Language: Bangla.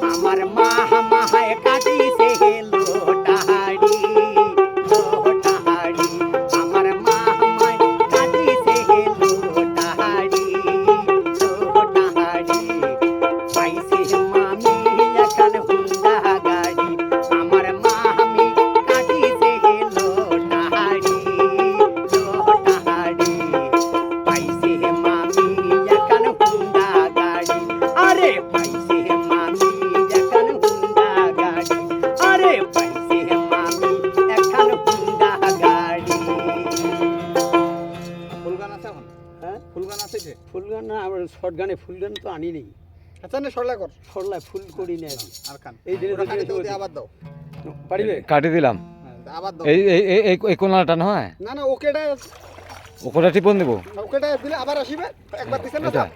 আমার মা মাহায় কাটিছে লোটাহাড়ি লোটাহাড়ি আমার মা মায় কাটিছে লোটাহাড়ি লোটাহাড়ি পাইছে মামি এখন হুন্ডা গাড়ি আমার মামি কাটিছে লোটাহাড়ি লোটাহাড়ি পাইছে মামি এখন হুন্ডা গাড়ি আরে পাইছে মামি এখন হুন্ডা গাড়ি আরে পাইছে মামি এখন হুন্ডা গাড়ি ফুল গান আছে এখন? হ্যাঁ ফুল গান আছে যে? ফুল গান না আমার শর্ট গানে ফুল গান তো আনি নেই আচ্ছা না সরলা কর। সরলায় ফুল করি না আমি আর খান। এই দিনে ওটা তো খালি দিনে তো আবার দাও। পারিবে কাটি দিলাম। হ্যাঁ, আবার দাও। এই এই এই এই- এই কোনাটা নয় না না ওকেটা ওটা টিপন দেবো ওকেটা দিলে আবার আসিবে। একবার দিছেন না এটা স্যার?